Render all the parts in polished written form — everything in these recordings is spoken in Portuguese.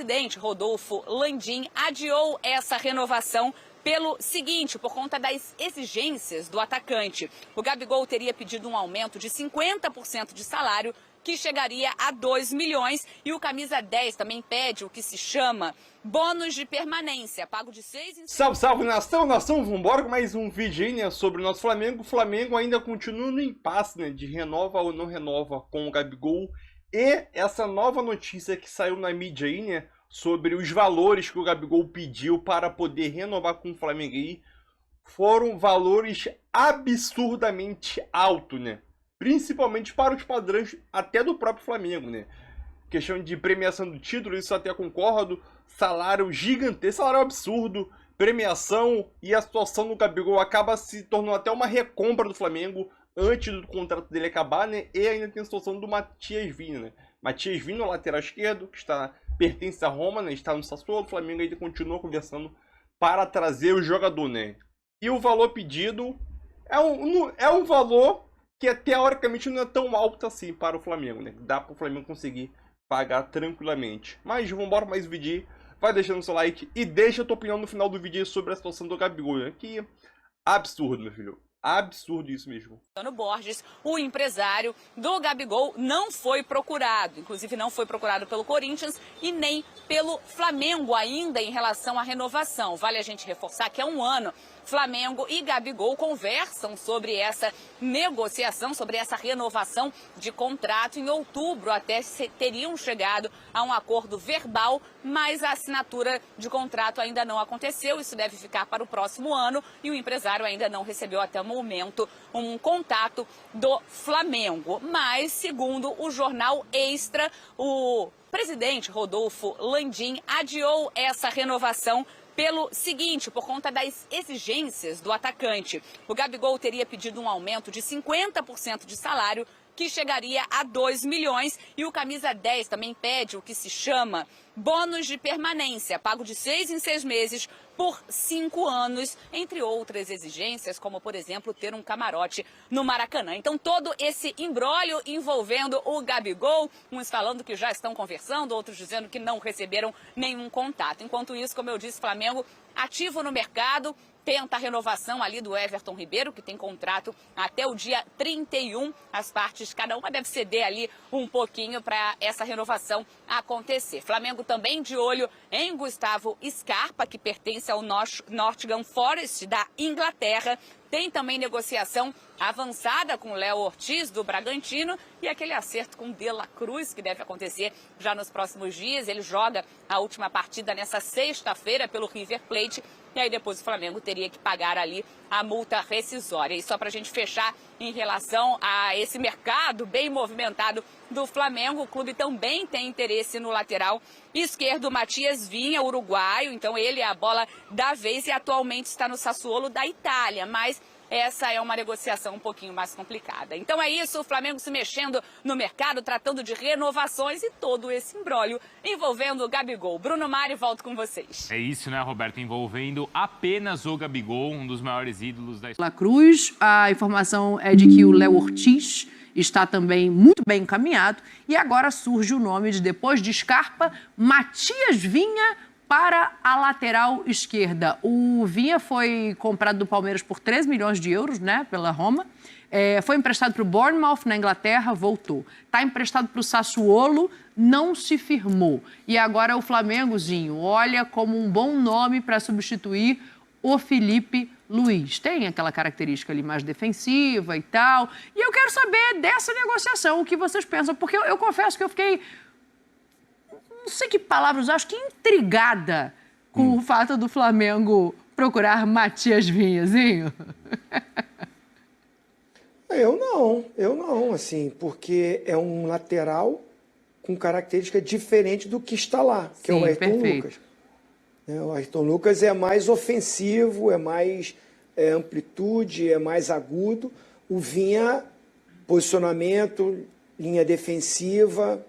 presidente Rodolfo Landim adiou essa renovação pelo seguinte, por conta das exigências do atacante. O Gabigol teria pedido um aumento de 50% de salário, que chegaria a 2 milhões. E o camisa 10 também pede o que se chama bônus de permanência, pago de 6 em... Salve, salve, nação, vambora com mais um vídeo aí, né, sobre o nosso Flamengo. O Flamengo ainda continua no impasse, né, de renova ou não renova com o Gabigol. E essa nova notícia que saiu na mídia aí, né, sobre os valores que o Gabigol pediu para poder renovar com o Flamengo aí, foram valores absurdamente altos, né? Principalmente para os padrões até do próprio Flamengo, né? Questão de premiação do título, isso até concordo. Salário gigantesco, salário absurdo, premiação, e a situação do Gabigol acaba se tornando até uma recompra do Flamengo antes do contrato dele acabar, né? E ainda tem a situação do Matias Vinha, né? Matias Vinha, lateral esquerdo, que pertence à Roma, né? Está no Sassuolo. O Flamengo ainda continua conversando para trazer o jogador, né? E o valor pedido é um valor que teoricamente não é tão alto assim para o Flamengo, né? Dá para o Flamengo conseguir pagar tranquilamente. Mas vamos embora para mais um vídeo. Vai deixando seu like e deixa a tua opinião no final do vídeo sobre a situação do Gabigol, né? Que absurdo, meu filho. Absurdo isso mesmo. Borges, o empresário do Gabigol, não foi procurado. Inclusive não foi procurado pelo Corinthians e nem pelo Flamengo ainda em relação à renovação. Vale a gente reforçar que há um ano Flamengo e Gabigol conversam sobre essa negociação, sobre essa renovação de contrato. Em outubro até teriam chegado a um acordo verbal, mas a assinatura de contrato ainda não aconteceu. Isso deve ficar para o próximo ano e o empresário ainda não recebeu até o momento um contato do Flamengo. Mas, segundo o jornal Extra, o presidente Rodolfo Landim adiou essa renovação pelo seguinte, por conta das exigências do atacante. O Gabigol teria pedido um aumento de 50% de salário, que chegaria a 2 milhões. E o camisa 10 também pede o que se chama bônus de permanência, pago de 6 em 6 meses por 5 anos, entre outras exigências, como, por exemplo, ter um camarote no Maracanã. Então, todo esse imbróglio envolvendo o Gabigol, uns falando que já estão conversando, outros dizendo que não receberam nenhum contato. Enquanto isso, como eu disse, Flamengo ativo no mercado, tenta a renovação ali do Everton Ribeiro, que tem contrato até o dia 31. As partes, cada uma deve ceder ali um pouquinho para essa renovação acontecer. Flamengo também de olho em Gustavo Scarpa, que pertence ao Nottingham Forest da Inglaterra. Tem também negociação avançada com o Léo Ortiz, do Bragantino, e aquele acerto com De La Cruz, que deve acontecer já nos próximos dias. Ele joga a última partida nessa sexta-feira pelo River Plate, e aí depois o Flamengo teria que pagar ali a multa rescisória. E só para a gente fechar em relação a esse mercado bem movimentado do Flamengo, o clube também tem interesse no lateral esquerdo Matias Vinha, uruguaio. Então ele é a bola da vez e atualmente está no Sassuolo da Itália, mas essa é uma negociação um pouquinho mais complicada. Então é isso, o Flamengo se mexendo no mercado, tratando de renovações e todo esse imbróglio envolvendo o Gabigol. Bruno Mari, volto com vocês. É isso, né, Roberto? Envolvendo apenas o Gabigol, um dos maiores ídolos da La Cruz. A informação é de que o Léo Ortiz está também muito bem encaminhado. E agora surge o nome de, depois de Scarpa, Matias Vinha para a lateral esquerda. O Vinha foi comprado do Palmeiras por 3 milhões de euros, né, pela Roma. Foi emprestado para o Bournemouth, na Inglaterra, voltou. Está emprestado para o Sassuolo, não se firmou. E agora o Flamengozinho olha como um bom nome para substituir o Felipe Luiz. Tem aquela característica ali mais defensiva e tal. E eu quero saber dessa negociação, o que vocês pensam, porque eu confesso que eu fiquei, não sei que palavras, acho que intrigada com o fato do Flamengo procurar Matias Vinhazinho. Eu não, assim, porque é um lateral com característica diferente do que está lá, que é o Ayrton Lucas. O Ayrton Lucas é mais ofensivo, é mais amplitude, é mais agudo. O Vinha, posicionamento, linha defensiva,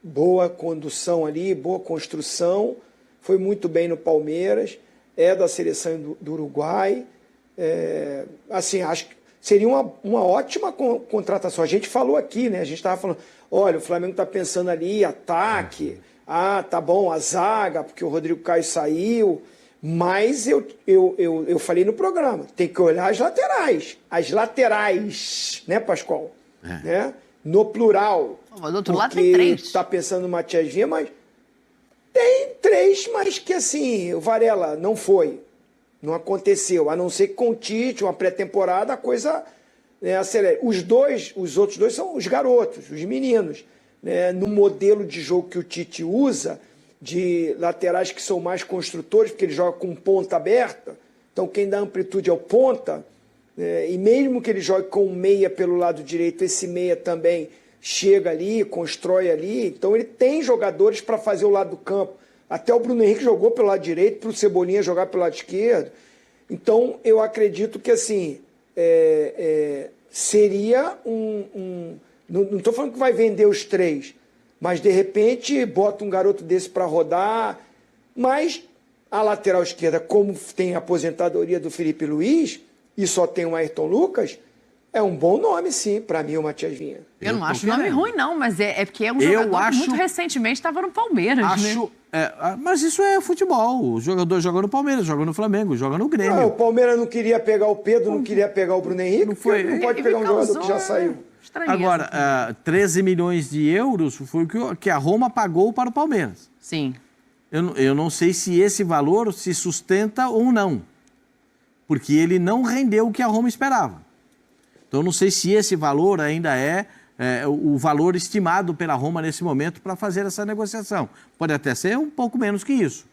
boa condução ali, boa construção, foi muito bem no Palmeiras, é da seleção do Uruguai. Assim, acho que seria uma ótima contratação. A gente falou aqui, né? A gente estava falando, olha, o Flamengo está pensando ali, ataque, tá bom, a zaga, porque o Rodrigo Caio saiu, mas eu falei no programa, tem que olhar as laterais, né, Pascoal? Né? No plural. Mas do outro lado tem 3. Está pensando no Matias Vinha, mas tem 3, mas que assim, o Varela não foi, não aconteceu, a não ser que com o Tite, uma pré-temporada, a coisa acelera. Os outros 2 são os garotos, os meninos. Né? No modelo de jogo que o Tite usa, de laterais que são mais construtores, porque ele joga com ponta aberta, então quem dá amplitude é o ponta, e mesmo que ele jogue com meia pelo lado direito, esse meia também chega ali, constrói ali, então ele tem jogadores para fazer o lado do campo. Até o Bruno Henrique jogou pelo lado direito, para o Cebolinha jogar pelo lado esquerdo. Então eu acredito que assim, seria não estou falando que vai vender os 3, mas de repente bota um garoto desse para rodar, mas a lateral esquerda, como tem a aposentadoria do Felipe Luiz, e só tem o Ayrton Lucas, é um bom nome, sim, para mim, o Matias Vinha. Eu não acho nome ruim, não, mas é porque é um jogador que muito recentemente estava no Palmeiras, né? Mas isso é futebol. O jogador joga no Palmeiras, joga no Flamengo, joga no Grêmio. Não, o Palmeiras não queria pegar o Pedro, não queria pegar o Bruno Henrique, não pode pegar um jogador que já saiu. Agora, 13 milhões de euros foi o que a Roma pagou para o Palmeiras. Sim. Eu não sei se esse valor se sustenta ou não, porque ele não rendeu o que a Roma esperava. Então, eu não sei se esse valor ainda é o valor estimado pela Roma nesse momento para fazer essa negociação. Pode até ser um pouco menos que isso.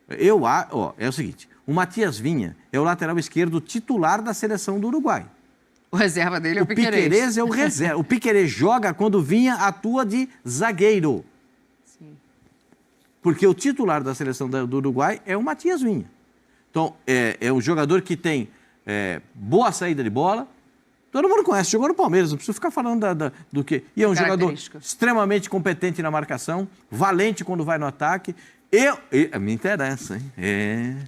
É o seguinte, o Matias Vinha é o lateral esquerdo titular da seleção do Uruguai. O reserva dele é o Piquerez. O Piquerez é o reserva. O Piquerez joga quando Vinha atua de zagueiro. Sim. Porque o titular da seleção do Uruguai é o Matias Vinha. Então, é um jogador que tem boa saída de bola. Todo mundo conhece, jogou no Palmeiras, não preciso ficar falando do quê. E é um jogador extremamente competente na marcação, valente quando vai no ataque. Me interessa, hein?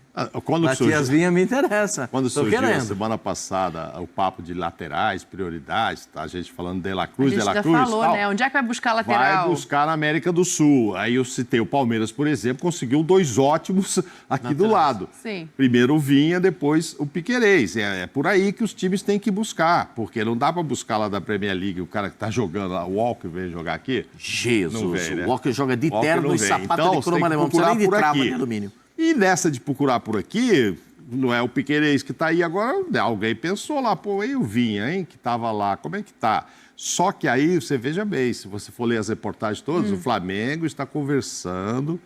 Matias Vinha me interessa. Quando surgiu a semana passada o papo de laterais, prioridades, tá? A gente falando de La Cruz, a gente já falou, tal, né? Onde é que vai buscar lateral? Vai buscar na América do Sul. Aí eu citei o Palmeiras, por exemplo, conseguiu 2 ótimos aqui do lado. Sim. Primeiro o Vinha, depois o Piquerez. É por aí que os times têm que buscar, porque não dá para buscar lá da Premier League o cara que tá jogando lá, o Walker veio jogar aqui. Jesus, o Walker joga de terno e sapato de croma alemão. Nem de trava de alumínio. E nessa de procurar por aqui, não é o Piquerez que está aí agora, alguém pensou lá, pô, aí o Vinha, hein, que estava lá, como é que tá? Só que aí, você veja bem, se você for ler as reportagens todas, o Flamengo está conversando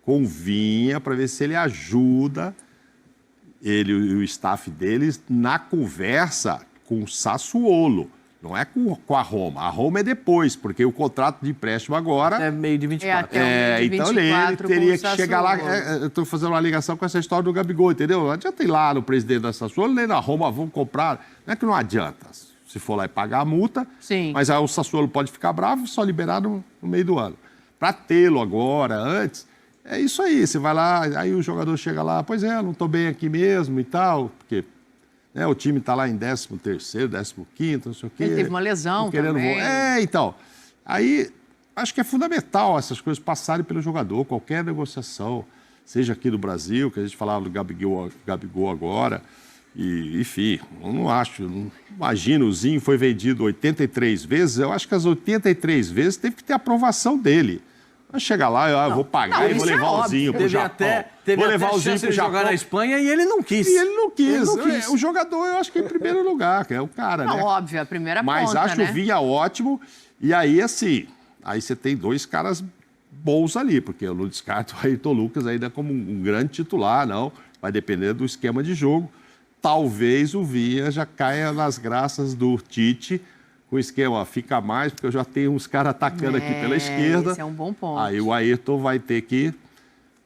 com o Vinha para ver se ele ajuda ele e o staff deles na conversa com o Sassuolo. Não é com a Roma. A Roma é depois, porque o contrato de empréstimo agora... É meio de 24. Então ele teria que chegar lá... Eu estou fazendo uma ligação com essa história do Gabigol, entendeu? Não adianta ir lá no presidente da Sassuolo, nem na Roma, vão comprar. Não é que não adianta. Se for lá e pagar a multa, sim, mas aí o Sassuolo pode ficar bravo e só liberar no meio do ano. Para tê-lo agora, antes, é isso aí. Você vai lá, aí o jogador chega lá, pois é, não estou bem aqui mesmo e tal, porque... o time está lá em 13º, 15º, não sei o quê. Ele teve uma lesão também. Então. Aí, acho que é fundamental essas coisas passarem pelo jogador, qualquer negociação, seja aqui do Brasil, que a gente falava do Gabigol agora, e, enfim, eu não acho, imagina, o Zinho foi vendido 83 vezes, eu acho que as 83 vezes teve que ter aprovação dele. Vai chegar lá, eu vou pagar e vou levar o Zinho pro Japão. Vou levar o Zinho pro Japão. Jogar na Espanha e ele não quis. O jogador, eu acho que é em primeiro lugar, que é o cara, né? Óbvio, a primeira ponta, mas acho o Vinha ótimo. E aí, assim, aí você tem 2 caras bons ali, porque eu não descarto o Ayrton Lucas ainda como um grande titular, não. Vai depender do esquema de jogo. Talvez o Vinha já caia nas graças do Tite, o esquema fica mais, porque eu já tenho uns caras atacando aqui pela esquerda. Esse é um bom ponto. Aí o Ayrton vai ter que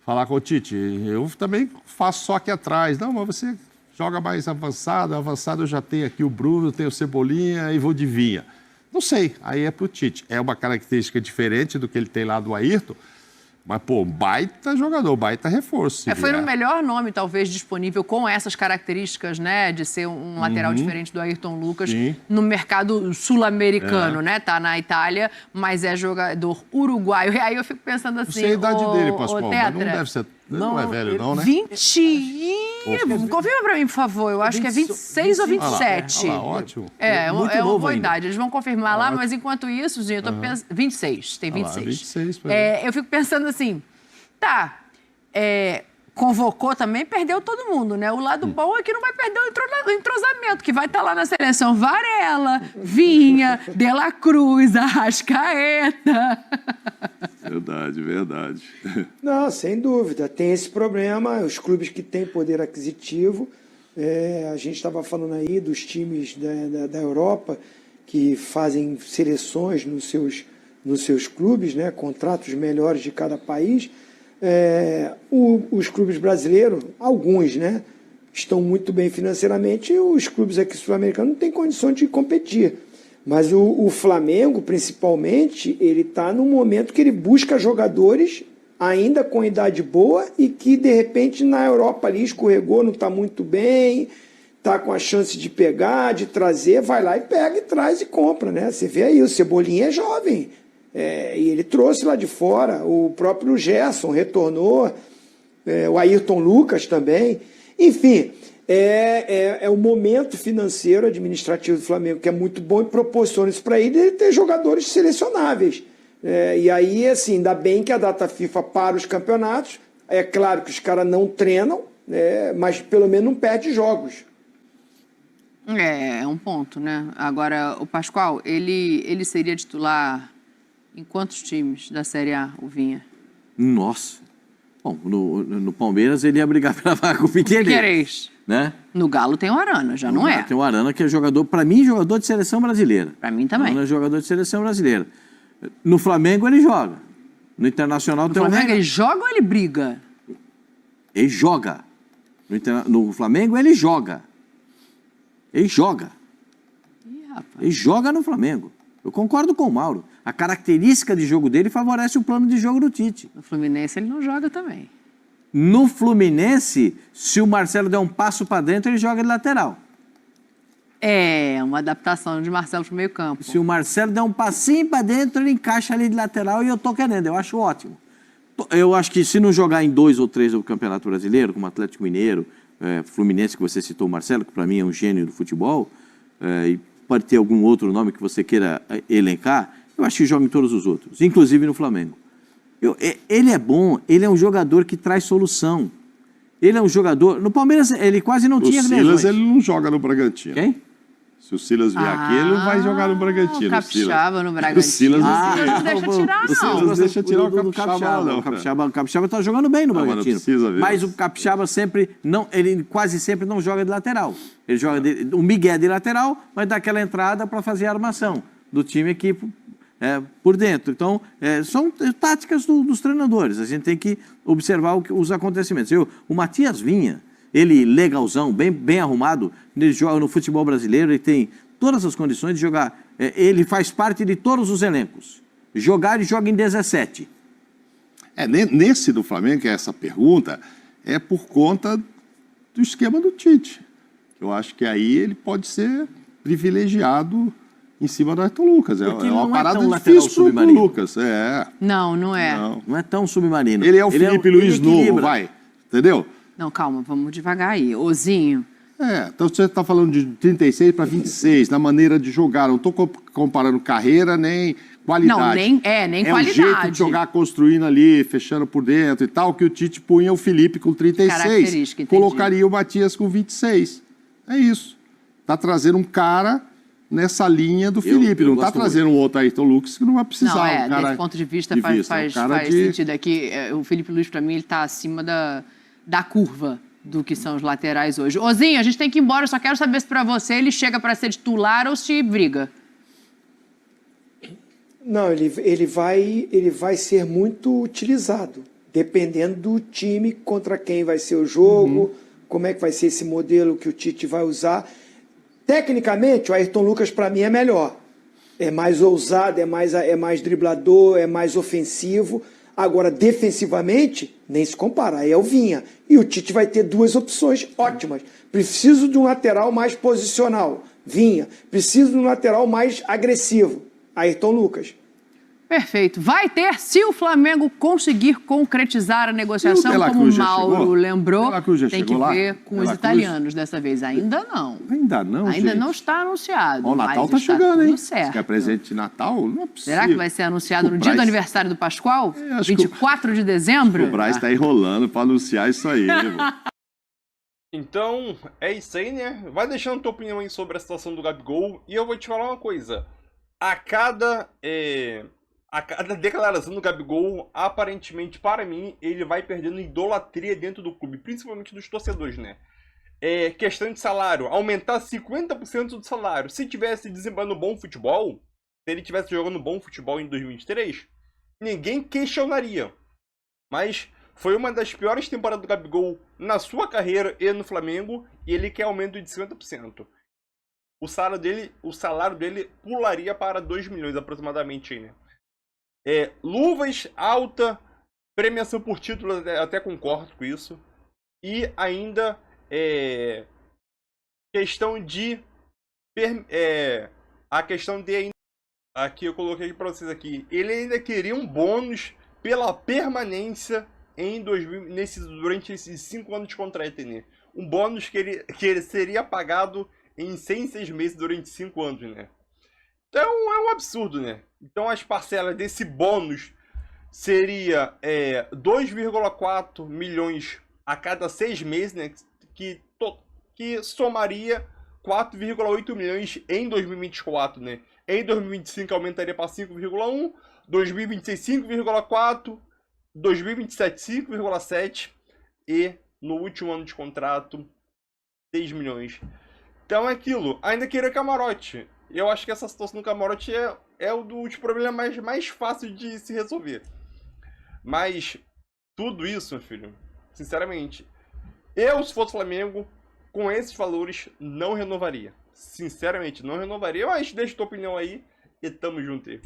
falar com o Tite. Eu também faço só aqui atrás. Não, mas você joga mais avançado. Avançado eu já tenho aqui o Bruno, eu tenho o Cebolinha e vou de Vinha. Não sei, aí é pro Tite. É uma característica diferente do que ele tem lá do Ayrton, Mas, pô, baita jogador, baita reforço. Foi no melhor nome, talvez, disponível com essas características, né? De ser um lateral diferente do Ayrton Lucas no mercado sul-americano, né? Tá na Itália, mas é jogador uruguaio. E aí eu fico pensando assim... Não sei a idade dele, Pascoal, Tetra, mas não deve ser... Não é velho, não, né? 20... Confirma pra mim, por favor. Eu acho que é 26 ou 27. Olha lá, ótimo. É Muito uma novo boa ainda. idade. Eles vão confirmar lá, mas enquanto isso, gente, eu tô pensando... 26, tem 26. 26, Eu fico pensando assim, tá, convocou também, perdeu todo mundo, né? O lado bom é que não vai perder o entrosamento, que vai estar lá na seleção Varela, Vinha, De La Cruz, Arrascaeta. Verdade, verdade. Não, sem dúvida. Tem esse problema. Os clubes que têm poder aquisitivo, a gente estava falando aí dos times da Europa que fazem seleções nos seus clubes, né? Contratos melhores de cada país. Os clubes brasileiros, alguns, né? Estão muito bem financeiramente e os clubes aqui sul-americanos não têm condições de competir. Mas o Flamengo, principalmente, ele está num momento que ele busca jogadores ainda com idade boa e que, de repente, na Europa ali escorregou, não está muito bem, está com a chance de pegar, de trazer, vai lá e pega e traz e compra, né? Você vê aí, o Cebolinha é jovem, e ele trouxe lá de fora, o próprio Gerson retornou, o Ayrton Lucas também, enfim... É o momento financeiro administrativo do Flamengo que é muito bom e proporciona isso para ele ter jogadores selecionáveis. E aí, assim, ainda bem que a data FIFA para os campeonatos. É claro que os caras não treinam, mas pelo menos não perde jogos. É um ponto, né? Agora, o Pascoal, ele seria titular em quantos times da Série A, o Vinha? Nossa. Bom, no Palmeiras ele ia brigar pela vaga com o Piquerez. Né? No Galo tem o Arana, já não é? Tem o Arana, que é jogador, para mim, jogador de seleção brasileira. Para mim também. Arana é jogador de seleção brasileira. No Flamengo ele joga. No Internacional tem o Flamengo ele joga ou ele briga? Ele joga. No Flamengo ele joga. Ele joga. Ele joga no Flamengo. Eu concordo com o Mauro. A característica de jogo dele favorece o plano de jogo do Tite. No Fluminense ele não joga também. No Fluminense, se o Marcelo der um passo para dentro, ele joga de lateral. É, uma adaptação de Marcelo para o meio campo. Se o Marcelo der um passinho para dentro, ele encaixa ali de lateral e eu tô querendo, eu acho ótimo. Eu acho que se não jogar em 2 ou 3 do Campeonato Brasileiro, como Atlético Mineiro, Fluminense, que você citou o Marcelo, que para mim é um gênio do futebol, e pode ter algum outro nome que você queira elencar, eu acho que joga em todos os outros, inclusive no Flamengo. Ele é bom, ele é um jogador que traz solução. Ele é um jogador... No Palmeiras, ele quase não tinha lesões. O Silas, ele não joga no Bragantino. Quem? Se o Silas vier aqui, ele não vai jogar no Bragantino. O Capixaba no Bragantino. O Silas não deixa tirar, não. O Silas não deixa tirar o Capixaba, não. O Capixaba tá jogando bem no Bragantino. Mas o Capixaba sempre não, ele quase sempre não joga de lateral. Ele joga o Miguel de lateral, mas dá aquela entrada para fazer a armação do time aqui por dentro. Então, são táticas dos treinadores. A gente tem que observar os acontecimentos. O Matias Vinha, ele legalzão, bem arrumado, ele joga no futebol brasileiro, ele tem todas as condições de jogar. Ele faz parte de todos os elencos. Jogar, ele joga em 17. Nesse do Flamengo, que é essa pergunta, é por conta do esquema do Tite. Eu acho que aí ele pode ser privilegiado em cima do Ayrton Lucas. É uma parada difícil pro Lucas. Não é. Não é tão submarino. Ele é o Felipe Luiz novo, vai. Entendeu? Não, calma, vamos devagar aí. Ozinho. Então você está falando de 36 para 26, na maneira de jogar. Não estou comparando carreira nem qualidade. Não, nem qualidade. É o jeito de jogar construindo ali, fechando por dentro e tal, que o Tite punha o Felipe com 36. Colocaria o Matias com 26. É isso. Está trazendo um cara nessa linha do Felipe. Não está trazendo um outro Ayrton Lucas que não vai precisar. Não, desse ponto de vista faz sentido. É que o Felipe Luiz, para mim, ele está acima da curva do que são os laterais hoje. Ozinho, a gente tem que ir embora, eu só quero saber se para você ele chega para ser titular ou se briga. Não, ele vai ser muito utilizado, dependendo do time contra quem vai ser o jogo, como é que vai ser esse modelo que o Tite vai usar. Tecnicamente, o Ayrton Lucas, para mim, é melhor. É mais ousado, é mais driblador, é mais ofensivo. Agora, defensivamente, nem se compara. Aí é o Vinha. E o Tite vai ter duas opções ótimas. Preciso de um lateral mais posicional. Vinha. Preciso de um lateral mais agressivo. Ayrton Lucas. Perfeito. Vai ter, se o Flamengo conseguir concretizar a negociação, como o Mauro lembrou, tem que ver com os italianos dessa vez. Ainda não. Ainda não, Ainda gente. não está anunciado. Ó, o Natal mas tá está chegando, tudo hein? certo. Se quer presente de Natal, não é possível. Será que vai ser anunciado no dia do aniversário do Pascoal? Acho que 24 de dezembro? O Braz tá enrolando pra anunciar isso aí, mano. Então, é isso aí, né? Vai deixando tua opinião aí sobre a situação do Gabigol. E eu vou te falar uma coisa. A cada declaração do Gabigol, aparentemente, para mim, ele vai perdendo idolatria dentro do clube, principalmente dos torcedores, né? Questão de salário, aumentar 50% do salário. Se tivesse desempenhando bom futebol, se ele tivesse jogando bom futebol em 2023, ninguém questionaria. Mas foi uma das piores temporadas do Gabigol na sua carreira e no Flamengo, e ele quer aumento de 50%. O salário dele pularia para 2 milhões aproximadamente, né? Luvas alta, premiação por título, até concordo com isso. E ainda questão de aqui eu coloquei para vocês aqui. Ele ainda queria um bônus pela permanência durante esses 5 anos de contrato, né? Um bônus que ele seria pagado em 6 meses durante 5 anos, né? Então é um absurdo, né? Então as parcelas desse bônus seria 2,4 milhões a cada 6 meses, né? Que somaria 4,8 milhões em 2024, né? Em 2025 aumentaria para 5,1, 2026 5,4, 2027 5,7 e no último ano de contrato 6 milhões. Então é aquilo, ainda queria camarote. Eu acho que essa situação do camarote é um dos problemas mais fáceis de se resolver. Mas tudo isso, meu filho, sinceramente, eu, se fosse Flamengo, com esses valores, não renovaria. Sinceramente, não renovaria. Mas deixa tua opinião aí e tamo junto aí.